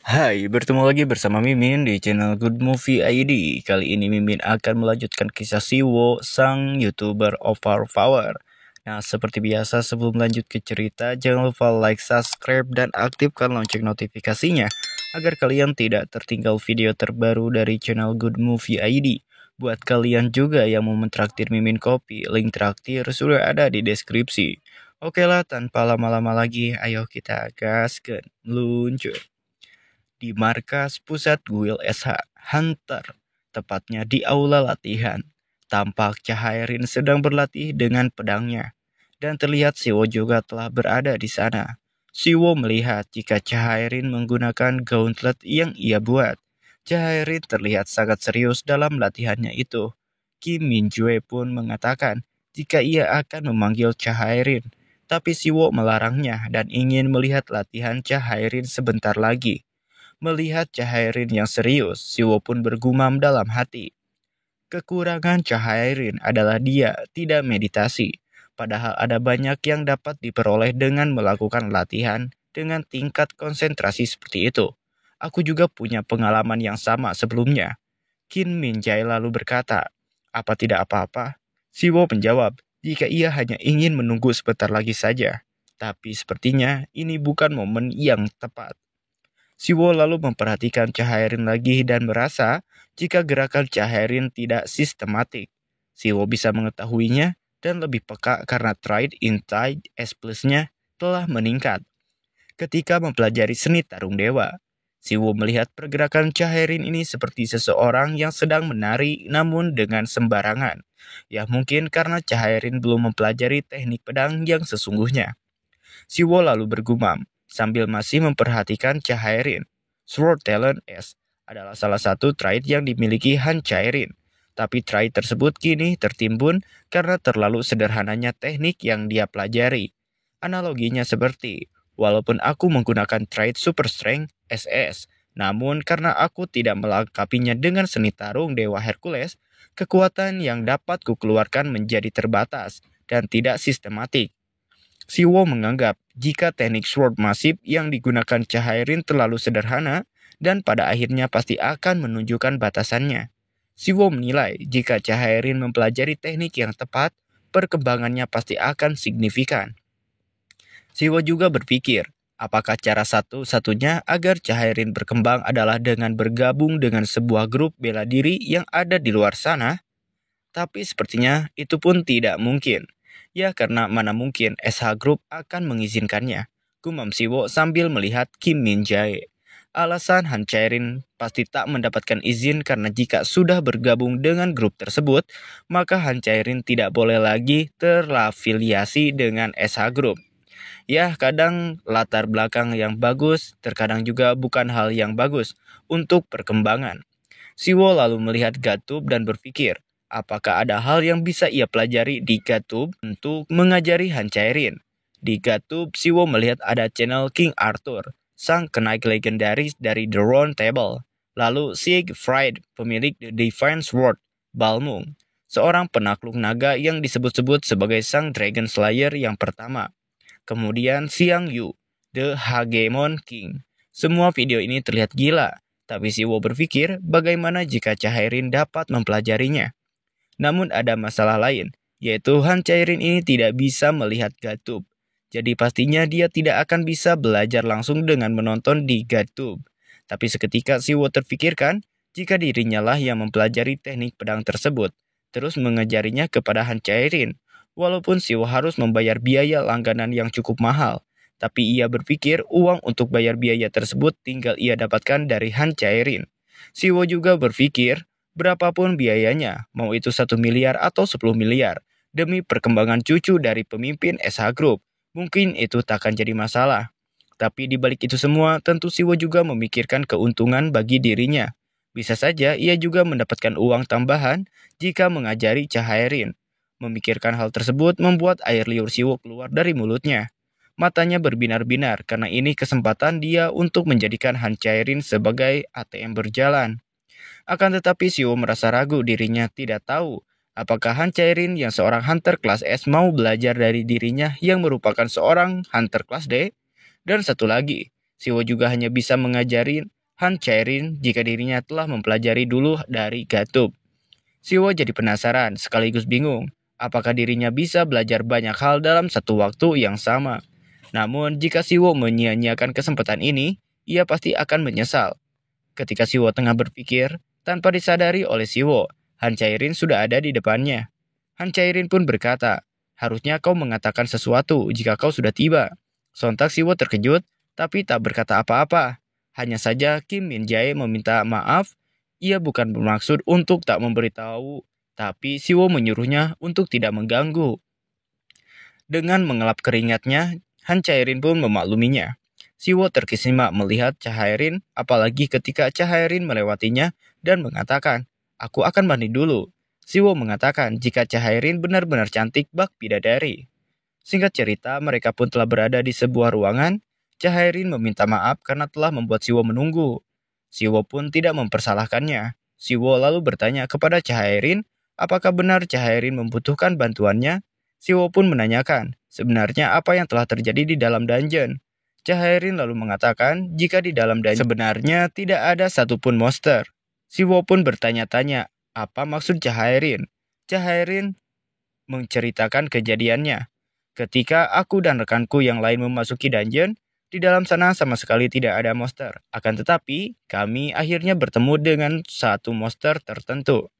Hai, bertemu lagi bersama Mimin di channel Good Movie ID. Kali ini Mimin akan melanjutkan kisah Siwo, sang YouTuber overpower. Nah, seperti biasa sebelum lanjut ke cerita, jangan lupa like, subscribe, dan aktifkan lonceng notifikasinya agar kalian tidak tertinggal video terbaru dari channel Good Movie ID. Buat kalian juga yang mau mentraktir Mimin kopi, link traktir sudah ada di deskripsi. Oke lah, tanpa lama-lama lagi, ayo kita gaskan, meluncur di markas pusat Guild SH Hunter, tepatnya di aula latihan. Tampak Cahairin sedang berlatih dengan pedangnya, dan terlihat Siwo juga telah berada di sana. Siwo melihat jika Cahairin menggunakan gauntlet yang ia buat. Cahairin terlihat sangat serius dalam latihannya itu. Kim Minjue pun mengatakan jika ia akan memanggil Cahairin, tapi Siwo melarangnya dan ingin melihat latihan Cahairin sebentar lagi. Melihat Cahairin yang serius, Siwo pun bergumam dalam hati. Kekurangan Cahairin adalah dia tidak meditasi. Padahal ada banyak yang dapat diperoleh dengan melakukan latihan dengan tingkat konsentrasi seperti itu. Aku juga punya pengalaman yang sama sebelumnya. Qin Minjai lalu berkata, apa tidak apa-apa? Siwo menjawab, jika ia hanya ingin menunggu sebentar lagi saja. Tapi sepertinya ini bukan momen yang tepat. Siwo lalu memperhatikan Cahairin lagi dan merasa jika gerakan Cahairin tidak sistematik. Siwo bisa mengetahuinya dan lebih peka karena Trade Inside S Plus-nya telah meningkat. Ketika mempelajari seni tarung dewa, Siwo melihat pergerakan Cahairin ini seperti seseorang yang sedang menari namun dengan sembarangan. Ya mungkin karena Cahairin belum mempelajari teknik pedang yang sesungguhnya. Siwo lalu bergumam, sambil masih memperhatikan Cahairin. Sword Talent S adalah salah satu trait yang dimiliki Han Cahairin. Tapi trait tersebut kini tertimbun karena terlalu sederhananya teknik yang dia pelajari. Analoginya seperti, walaupun aku menggunakan trait Super Strength SS, namun karena aku tidak melengkapinya dengan seni tarung Dewa Hercules, kekuatan yang dapat kukeluarkan menjadi terbatas dan tidak sistematik. Siwo menganggap jika teknik sword masif yang digunakan Cahairin terlalu sederhana dan pada akhirnya pasti akan menunjukkan batasannya. Siwo menilai jika Cahairin mempelajari teknik yang tepat, perkembangannya pasti akan signifikan. Siwo juga berpikir, apakah cara satu-satunya agar Cahairin berkembang adalah dengan bergabung dengan sebuah grup bela diri yang ada di luar sana? Tapi sepertinya itu pun tidak mungkin. Ya karena mana mungkin SH Group akan mengizinkannya. Gumam Siwo sambil melihat Kim Min Jae. Alasan Han Chae-rin pasti tak mendapatkan izin karena jika sudah bergabung dengan grup tersebut, maka Han Chae-rin tidak boleh lagi terafiliasi dengan SH Group. Ya, kadang latar belakang yang bagus, terkadang juga bukan hal yang bagus untuk perkembangan. Siwo lalu melihat Gatub dan berpikir, apakah ada hal yang bisa ia pelajari di Gatub untuk mengajari Han Chae-rin. Di Gatub, Siwo melihat ada channel King Arthur, sang kenaik legendaris dari The Round Table. Lalu Siegfried, pemilik The Divine Sword, Balmung, seorang penakluk naga yang disebut-sebut sebagai sang Dragon Slayer yang pertama. Kemudian Xiang Yu, The Hagemon King. Semua video ini terlihat gila, tapi Siwo berpikir bagaimana jika Cahairin dapat mempelajarinya. Namun ada masalah lain, yaitu Han Cahairin ini tidak bisa melihat Gatub. Jadi pastinya dia tidak akan bisa belajar langsung dengan menonton di Gatub. Tapi seketika Siwo terpikirkan jika dirinya lah yang mempelajari teknik pedang tersebut, terus mengajarinya kepada Han Cahairin. Walaupun Siwo harus membayar biaya langganan yang cukup mahal, tapi ia berpikir uang untuk bayar biaya tersebut tinggal ia dapatkan dari Han Cahairin. Siwo juga berpikir, berapapun biayanya, mau itu 1 miliar atau 10 miliar, demi perkembangan cucu dari pemimpin SH Group, mungkin itu tak akan jadi masalah. Tapi di balik itu semua, tentu Siwo juga memikirkan keuntungan bagi dirinya. Bisa saja ia juga mendapatkan uang tambahan jika mengajari Cahairin. Memikirkan hal tersebut membuat air liur Siwo keluar dari mulutnya. Matanya berbinar-binar karena ini kesempatan dia untuk menjadikan Han Cairin sebagai ATM berjalan. Akan tetapi Siwo merasa ragu dirinya tidak tahu apakah Han Cairin yang seorang hunter kelas S mau belajar dari dirinya yang merupakan seorang hunter kelas D. Dan satu lagi, Siwo juga hanya bisa mengajarin Han Chaerin jika dirinya telah mempelajari dulu dari Gatup. Siwo jadi penasaran sekaligus bingung, apakah dirinya bisa belajar banyak hal dalam satu waktu yang sama. Namun, jika Siwo menyia-nyiakan kesempatan ini, ia pasti akan menyesal. Ketika Siwo tengah berpikir, tanpa disadari oleh Siwo, Han Chaerin sudah ada di depannya. Han Chaerin pun berkata, harusnya kau mengatakan sesuatu jika kau sudah tiba. Sontak Siwo terkejut, tapi tak berkata apa-apa. Hanya saja Kim Min Jae meminta maaf. Ia bukan bermaksud untuk tak memberitahu, tapi Siwo menyuruhnya untuk tidak mengganggu. Dengan mengelap keringatnya, Han Chaerin pun memakluminya. Siwo terkesima melihat Chaerin, apalagi ketika Chaerin melewatinya dan mengatakan, "Aku akan mandi dulu." Siwo mengatakan jika Chaerin benar-benar cantik bak bidadari. Singkat cerita, mereka pun telah berada di sebuah ruangan. Chaerin meminta maaf karena telah membuat Siwo menunggu. Siwo pun tidak mempersalahkannya. Siwo lalu bertanya kepada Chaerin, apakah benar Chaerin membutuhkan bantuannya? Siwo pun menanyakan, sebenarnya apa yang telah terjadi di dalam dungeon. Chaerin lalu mengatakan jika di dalam dungeon sebenarnya tidak ada satupun monster. Siwo pun bertanya-tanya, apa maksud Chaerin? Chaerin menceritakan kejadiannya. Ketika aku dan rekanku yang lain memasuki dungeon, di dalam sana sama sekali tidak ada monster. Akan tetapi, kami akhirnya bertemu dengan satu monster tertentu.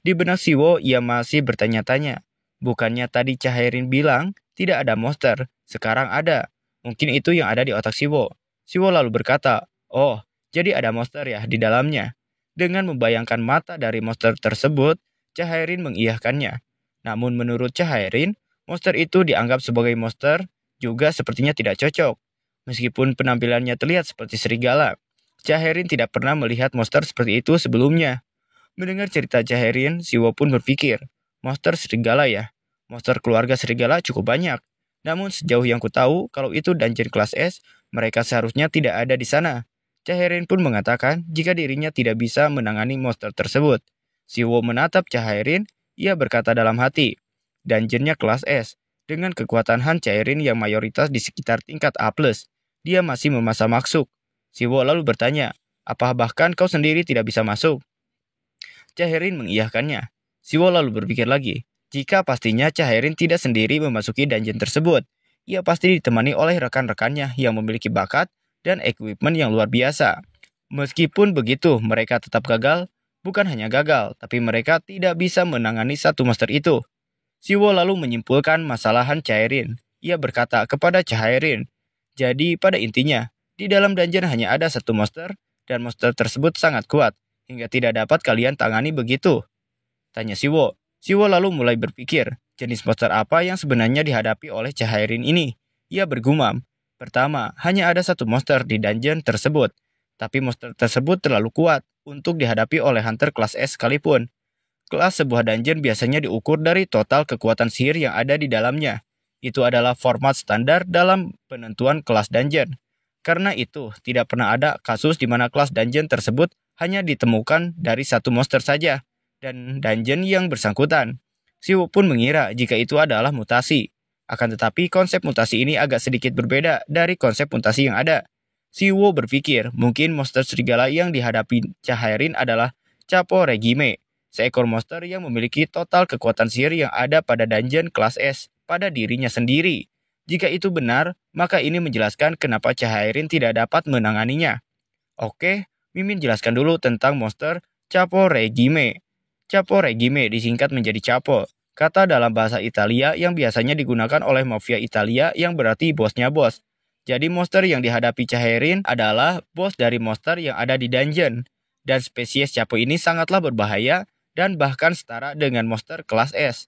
Di benak Siwo, ia masih bertanya-tanya. Bukannya tadi Chaerin bilang tidak ada monster, sekarang ada. Mungkin itu yang ada di otak Siwo. Siwo lalu berkata, oh, jadi ada monster ya di dalamnya. Dengan membayangkan mata dari monster tersebut, Chaerin mengiyakannya. Namun menurut Chaerin, monster itu dianggap sebagai monster juga sepertinya tidak cocok. Meskipun penampilannya terlihat seperti serigala, Chaerin tidak pernah melihat monster seperti itu sebelumnya. Mendengar cerita Chaerin, Siwo pun berpikir, monster serigala ya. Monster keluarga serigala cukup banyak. Namun sejauh yang ku tahu, kalau itu dungeon kelas S, mereka seharusnya tidak ada di sana. Chaerin pun mengatakan jika dirinya tidak bisa menangani monster tersebut. Siwo menatap Chaerin, ia berkata dalam hati, dungeonnya kelas S. Dengan kekuatan Han Chaerin yang mayoritas di sekitar tingkat A+, dia masih memasang maksud. Siwo lalu bertanya, apa bahkan kau sendiri tidak bisa masuk? Chaerin mengiyakannya. Siwo lalu berpikir lagi, jika pastinya Chaerin tidak sendiri memasuki dungeon tersebut, ia pasti ditemani oleh rekan-rekannya yang memiliki bakat dan equipment yang luar biasa. Meskipun begitu, mereka tetap gagal. Bukan hanya gagal, tapi mereka tidak bisa menangani satu monster itu. Siwo lalu menyimpulkan masalahan Chaerin. Ia berkata kepada Chaerin, jadi pada intinya, di dalam dungeon hanya ada satu monster, dan monster tersebut sangat kuat, hingga tidak dapat kalian tangani begitu. Tanya Siwo. Siwo lalu mulai berpikir, jenis monster apa yang sebenarnya dihadapi oleh Chaerin ini. Ia bergumam, pertama, hanya ada satu monster di dungeon tersebut, tapi monster tersebut terlalu kuat untuk dihadapi oleh hunter kelas S sekalipun. Kelas sebuah dungeon biasanya diukur dari total kekuatan sihir yang ada di dalamnya. Itu adalah format standar dalam penentuan kelas dungeon. Karena itu, tidak pernah ada kasus di mana kelas dungeon tersebut hanya ditemukan dari satu monster saja, dan dungeon yang bersangkutan. Siwo pun mengira jika itu adalah mutasi. Akan tetapi konsep mutasi ini agak sedikit berbeda dari konsep mutasi yang ada. Siwo berpikir mungkin monster serigala yang dihadapi Chaerin adalah Chapo Regime, seekor monster yang memiliki total kekuatan sihir yang ada pada dungeon kelas S pada dirinya sendiri. Jika itu benar, maka ini menjelaskan kenapa Chaerin tidak dapat menanganinya. Oke, Mimin jelaskan dulu tentang monster Chapo Regime. Chapo Regime disingkat menjadi Chapo, kata dalam bahasa Italia yang biasanya digunakan oleh mafia Italia yang berarti bosnya bos. Jadi monster yang dihadapi Chaerin adalah bos dari monster yang ada di dungeon. Dan spesies Chapo ini sangatlah berbahaya dan bahkan setara dengan monster kelas S.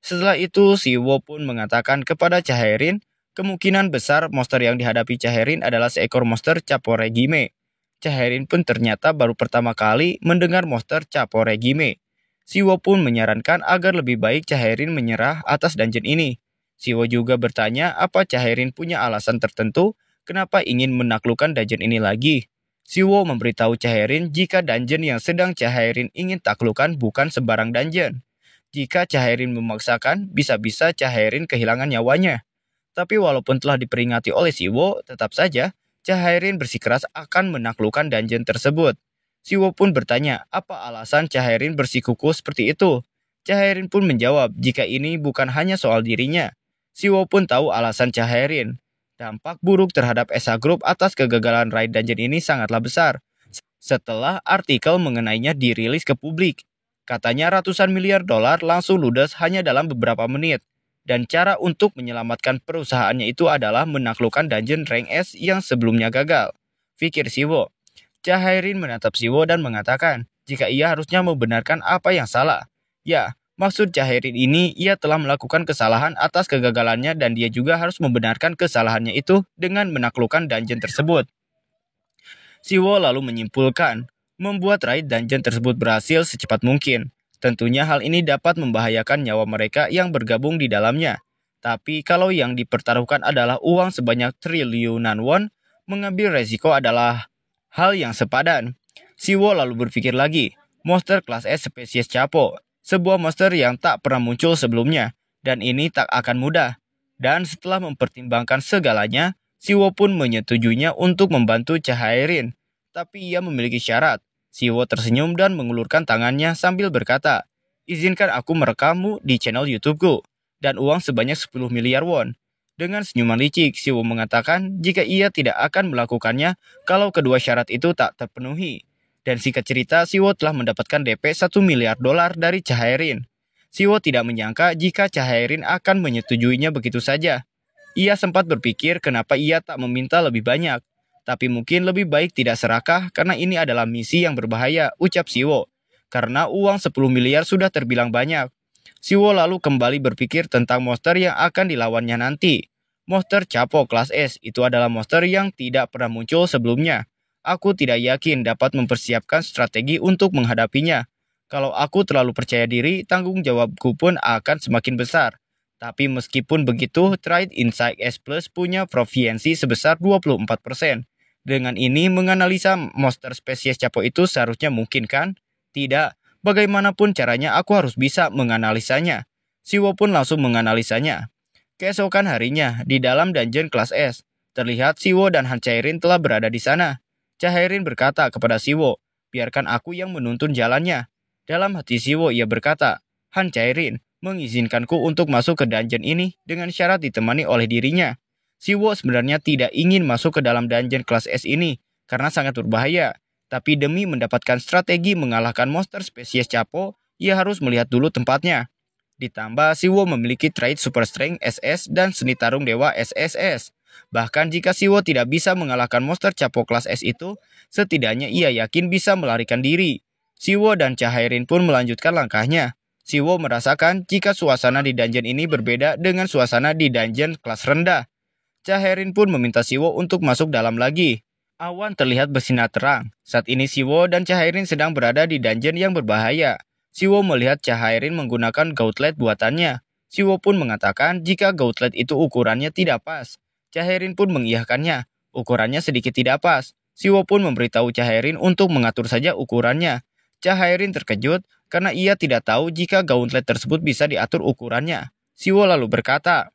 Setelah itu, Siwo pun mengatakan kepada Chaerin, kemungkinan besar monster yang dihadapi Chaerin adalah seekor monster Chapo Regime. Chaerin pun ternyata baru pertama kali mendengar monster Chapo Regime. Siwo pun menyarankan agar lebih baik Chaerin menyerah atas dungeon ini. Siwo juga bertanya apa Chaerin punya alasan tertentu kenapa ingin menaklukkan dungeon ini lagi. Siwo memberitahu Chaerin jika dungeon yang sedang Chaerin ingin taklukkan bukan sembarang dungeon. Jika Chaerin memaksakan, bisa-bisa Chaerin kehilangan nyawanya. Tapi walaupun telah diperingati oleh Siwo, tetap saja Chahairin bersikeras akan menaklukkan dungeon tersebut. Siwo pun bertanya apa alasan Chahairin bersikukuh seperti itu. Chahairin pun menjawab jika ini bukan hanya soal dirinya. Siwo pun tahu alasan Chahairin. Dampak buruk terhadap ESA Group atas kegagalan raid dungeon ini sangatlah besar. Setelah artikel mengenainya dirilis ke publik, katanya ratusan miliar dolar langsung ludes hanya dalam beberapa menit. Dan cara untuk menyelamatkan perusahaannya itu adalah menaklukkan dungeon rank S yang sebelumnya gagal. Pikir Siwo. Chahairin menatap Siwo dan mengatakan jika ia harusnya membenarkan apa yang salah. Ya, maksud Chahairin ini ia telah melakukan kesalahan atas kegagalannya dan dia juga harus membenarkan kesalahannya itu dengan menaklukkan dungeon tersebut. Siwo lalu menyimpulkan, membuat raid dungeon tersebut berhasil secepat mungkin. Tentunya hal ini dapat membahayakan nyawa mereka yang bergabung di dalamnya. Tapi kalau yang dipertaruhkan adalah uang sebanyak triliunan won, mengambil resiko adalah hal yang sepadan. Siwo lalu berpikir lagi, monster kelas S spesies Chapo, sebuah monster yang tak pernah muncul sebelumnya, dan ini tak akan mudah. Dan setelah mempertimbangkan segalanya, Siwo pun menyetujuinya untuk membantu Chahairin. Tapi ia memiliki syarat. Siwo tersenyum dan mengulurkan tangannya sambil berkata, izinkan aku merekammu di channel YouTubeku, dan uang sebanyak 10 miliar won. Dengan senyuman licik, Siwo mengatakan jika ia tidak akan melakukannya kalau kedua syarat itu tak terpenuhi. Dan singkat cerita, Siwo telah mendapatkan DP 1 miliar dolar dari Chahairin. Siwo tidak menyangka jika Chahairin akan menyetujuinya begitu saja. Ia sempat berpikir kenapa ia tak meminta lebih banyak. Tapi mungkin lebih baik tidak serakah karena ini adalah misi yang berbahaya, ucap Siwo. Karena uang 10 miliar sudah terbilang banyak. Siwo lalu kembali berpikir tentang monster yang akan dilawannya nanti. Monster Chapo kelas S itu adalah monster yang tidak pernah muncul sebelumnya. Aku tidak yakin dapat mempersiapkan strategi untuk menghadapinya. Kalau aku terlalu percaya diri, tanggung jawabku pun akan semakin besar. Tapi meskipun begitu, Trade Insight S Plus punya proficiency sebesar 24%. Dengan ini, menganalisa monster spesies Chapo itu seharusnya mungkin kan? Tidak, bagaimanapun caranya aku harus bisa menganalisanya. Siwo pun langsung menganalisanya. Keesokan harinya, di dalam dungeon kelas S, terlihat Siwo dan Han Chairin telah berada di sana. Chahairin berkata kepada Siwo, biarkan aku yang menuntun jalannya. Dalam hati Siwo ia berkata, Han Chairin, mengizinkanku untuk masuk ke dungeon ini dengan syarat ditemani oleh dirinya. Siwo sebenarnya tidak ingin masuk ke dalam dungeon kelas S ini karena sangat berbahaya. Tapi demi mendapatkan strategi mengalahkan monster spesies Chapo, ia harus melihat dulu tempatnya. Ditambah Siwo memiliki trait Super Strength SS dan Seni Tarung Dewa SSS. Bahkan jika Siwo tidak bisa mengalahkan monster Chapo kelas S itu, setidaknya ia yakin bisa melarikan diri. Siwo dan Chahairin pun melanjutkan langkahnya. Siwo merasakan jika suasana di dungeon ini berbeda dengan suasana di dungeon kelas rendah. Chahairin pun meminta Siwo untuk masuk dalam lagi. Awan terlihat bersinar terang. Saat ini Siwo dan Chahairin sedang berada di dungeon yang berbahaya. Siwo melihat Chahairin menggunakan gauntlet buatannya. Siwo pun mengatakan jika gauntlet itu ukurannya tidak pas. Chahairin pun mengiyakannya. Ukurannya sedikit tidak pas. Siwo pun memberitahu Chahairin untuk mengatur saja ukurannya. Chahairin terkejut karena ia tidak tahu jika gauntlet tersebut bisa diatur ukurannya. Siwo lalu berkata,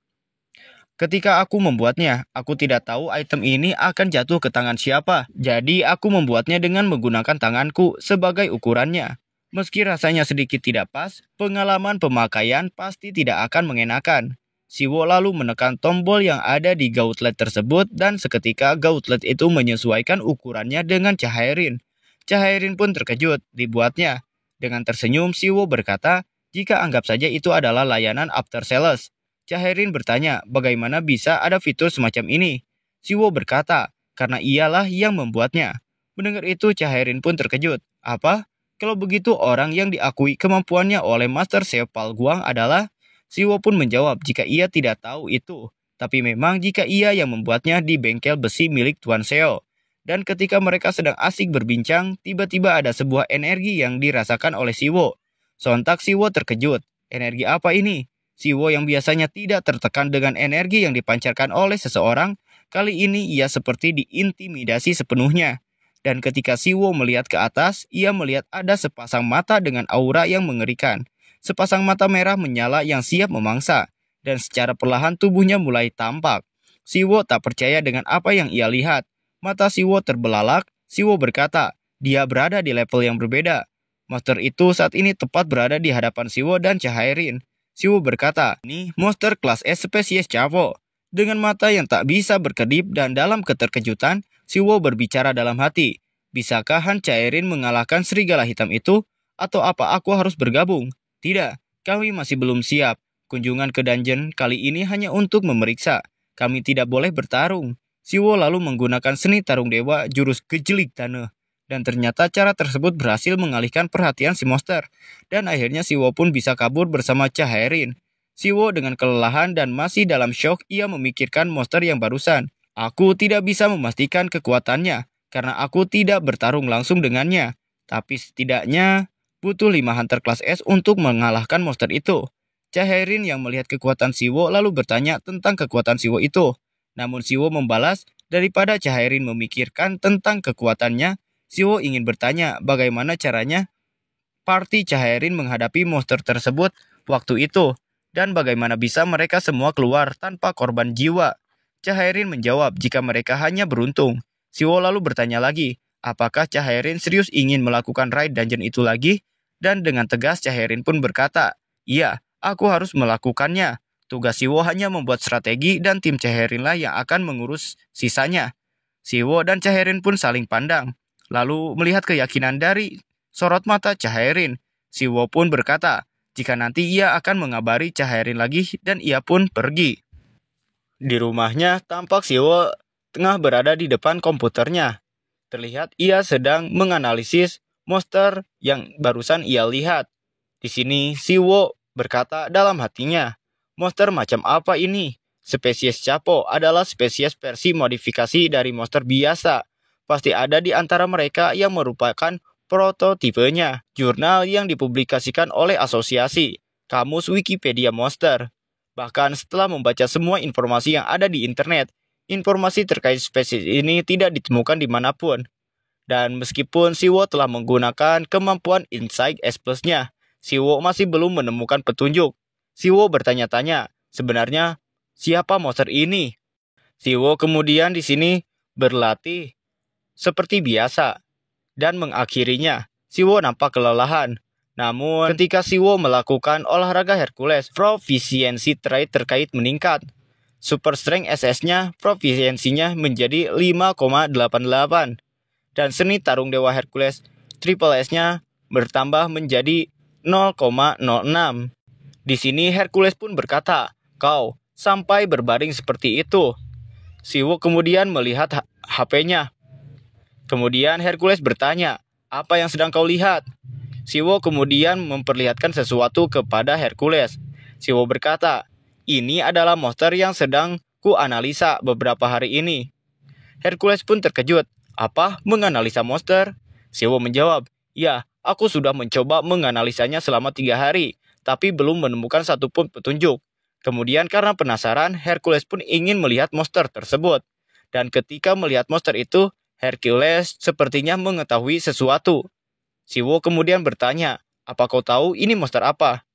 ketika aku membuatnya, aku tidak tahu item ini akan jatuh ke tangan siapa. Jadi aku membuatnya dengan menggunakan tanganku sebagai ukurannya. Meski rasanya sedikit tidak pas, pengalaman pemakaian pasti tidak akan mengenakan. Siwo lalu menekan tombol yang ada di gauntlet tersebut dan seketika gauntlet itu menyesuaikan ukurannya dengan Chahairin. Chahairin pun terkejut dibuatnya. Dengan tersenyum, Siwo berkata, jika anggap saja itu adalah layanan after sales. Chahairin bertanya, bagaimana bisa ada fitur semacam ini? Siwo berkata, karena ialah yang membuatnya. Mendengar itu, Chahairin pun terkejut. Apa? Kalau begitu orang yang diakui kemampuannya oleh Master Sepal Guang adalah? Siwo pun menjawab jika ia tidak tahu itu. Tapi memang jika ia yang membuatnya di bengkel besi milik Tuan Seo. Dan ketika mereka sedang asik berbincang, tiba-tiba ada sebuah energi yang dirasakan oleh Siwo. Sontak Siwo terkejut. Energi apa ini? Siwo yang biasanya tidak tertekan dengan energi yang dipancarkan oleh seseorang, kali ini ia seperti diintimidasi sepenuhnya. Dan ketika Siwo melihat ke atas, ia melihat ada sepasang mata dengan aura yang mengerikan. Sepasang mata merah menyala yang siap memangsa, dan secara perlahan tubuhnya mulai tampak. Siwo tak percaya dengan apa yang ia lihat. Mata Siwo terbelalak. Siwo berkata, dia berada di level yang berbeda. Monster itu saat ini tepat berada di hadapan Siwo dan Cahairin. Siwo berkata, ini monster kelas S spesies Chavo. Dengan mata yang tak bisa berkedip dan dalam keterkejutan, Siwo berbicara dalam hati. Bisakah Han Cairin mengalahkan serigala hitam itu? Atau apa aku harus bergabung? Tidak, kami masih belum siap. Kunjungan ke dungeon kali ini hanya untuk memeriksa. Kami tidak boleh bertarung. Siwo lalu menggunakan seni tarung dewa jurus gejelik tanah. Dan ternyata cara tersebut berhasil mengalihkan perhatian si monster. Dan akhirnya Siwo pun bisa kabur bersama Cahairin. Siwo dengan kelelahan dan masih dalam shock ia memikirkan monster yang barusan. Aku tidak bisa memastikan kekuatannya, karena aku tidak bertarung langsung dengannya. Tapi setidaknya butuh 5 hunter kelas S untuk mengalahkan monster itu. Cahairin yang melihat kekuatan Siwo lalu bertanya tentang kekuatan Siwo itu. Namun Siwo membalas, daripada Cahairin memikirkan tentang kekuatannya, Siwo ingin bertanya bagaimana caranya party Cahairin menghadapi monster tersebut waktu itu, dan bagaimana bisa mereka semua keluar tanpa korban jiwa. Cahairin menjawab jika mereka hanya beruntung. Siwo lalu bertanya lagi, apakah Cahairin serius ingin melakukan raid dungeon itu lagi? Dan dengan tegas Cahairin pun berkata, iya, aku harus melakukannya. Tugas Siwo hanya membuat strategi dan tim Cahairinlah yang akan mengurus sisanya. Siwo dan Cahairin pun saling pandang, lalu melihat keyakinan dari sorot mata Cahairin. Siwo pun berkata, jika nanti ia akan mengabari Cahairin lagi dan ia pun pergi. Di rumahnya, tampak Siwo tengah berada di depan komputernya. Terlihat ia sedang menganalisis monster yang barusan ia lihat. Di sini, Siwo berkata dalam hatinya, monster macam apa ini? Spesies Chapo adalah spesies versi modifikasi dari monster biasa. Pasti ada di antara mereka yang merupakan prototipenya. Jurnal yang dipublikasikan oleh asosiasi Kamus Wikipedia Monster. Bahkan setelah membaca semua informasi yang ada di internet, informasi terkait spesies ini tidak ditemukan dimanapun. Dan meskipun Siwo telah menggunakan kemampuan Insight S Plus-nya, Siwo masih belum menemukan petunjuk. Siwo bertanya-tanya, sebenarnya siapa monster ini? Siwo kemudian di sini berlatih seperti biasa dan mengakhirinya. Siwo nampak kelelahan. Namun, ketika Siwo melakukan olahraga Hercules, profisiensi trait terkait meningkat. Super Strength SS-nya, profisiensinya menjadi 5,88. Dan seni tarung dewa Hercules, Triple S-nya bertambah menjadi 0,06. Di sini Hercules pun berkata, kau sampai berbaring seperti itu. Siwo kemudian melihat HP-nya. Kemudian Hercules bertanya, apa yang sedang kau lihat? Siwo kemudian memperlihatkan sesuatu kepada Hercules. Siwo berkata, ini adalah monster yang sedang ku analisa beberapa hari ini. Hercules pun terkejut. Apa? Menganalisa monster? Siwo menjawab, ya, aku sudah mencoba menganalisanya selama 3 hari, tapi belum menemukan satupun petunjuk. Kemudian karena penasaran, Hercules pun ingin melihat monster tersebut. Dan ketika melihat monster itu, Hercules sepertinya mengetahui sesuatu. Siwo kemudian bertanya, apa kau tahu ini monster apa?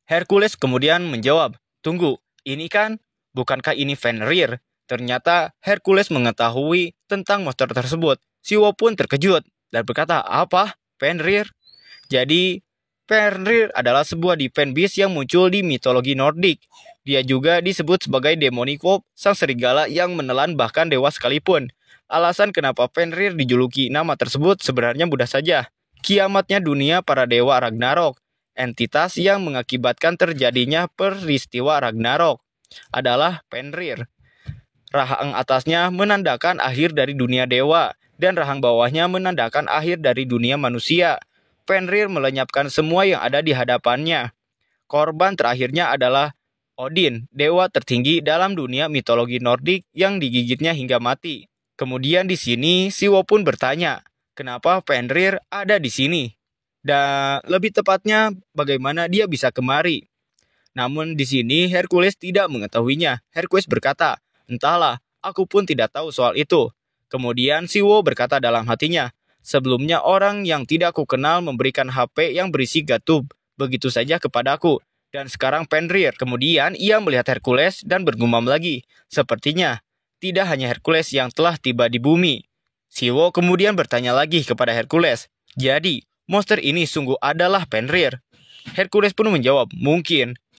Hercules kemudian menjawab, tunggu, ini kan, bukankah ini Fenrir? Ternyata Hercules mengetahui tentang monster tersebut. Siwo pun terkejut dan berkata, apa? Fenrir? Jadi, Fenrir adalah sebuah divine beast yang muncul di mitologi Nordik. Dia juga disebut sebagai Demonikop, sang serigala yang menelan bahkan dewa sekalipun. Alasan kenapa Fenrir dijuluki nama tersebut sebenarnya mudah saja. Kiamatnya dunia para dewa Ragnarok, entitas yang mengakibatkan terjadinya peristiwa Ragnarok, adalah Fenrir. Rahang atasnya menandakan akhir dari dunia dewa, dan rahang bawahnya menandakan akhir dari dunia manusia. Fenrir melenyapkan semua yang ada di hadapannya. Korban terakhirnya adalah Odin, dewa tertinggi dalam dunia mitologi Nordik yang digigitnya hingga mati. Kemudian di sini Siwo pun bertanya, kenapa Fenrir ada di sini? Dan lebih tepatnya bagaimana dia bisa kemari? Namun di sini Hercules tidak mengetahuinya. Hercules berkata, entahlah, aku pun tidak tahu soal itu. Kemudian Siwo berkata dalam hatinya, sebelumnya orang yang tidak aku kenal memberikan HP yang berisi Gatub begitu saja kepadaku. Dan sekarang Fenrir. Kemudian ia melihat Hercules dan bergumam lagi. Sepertinya tidak hanya Hercules yang telah tiba di bumi. Siwo kemudian bertanya lagi kepada Hercules, jadi monster ini sungguh adalah Fenrir? Hercules pun menjawab, mungkin.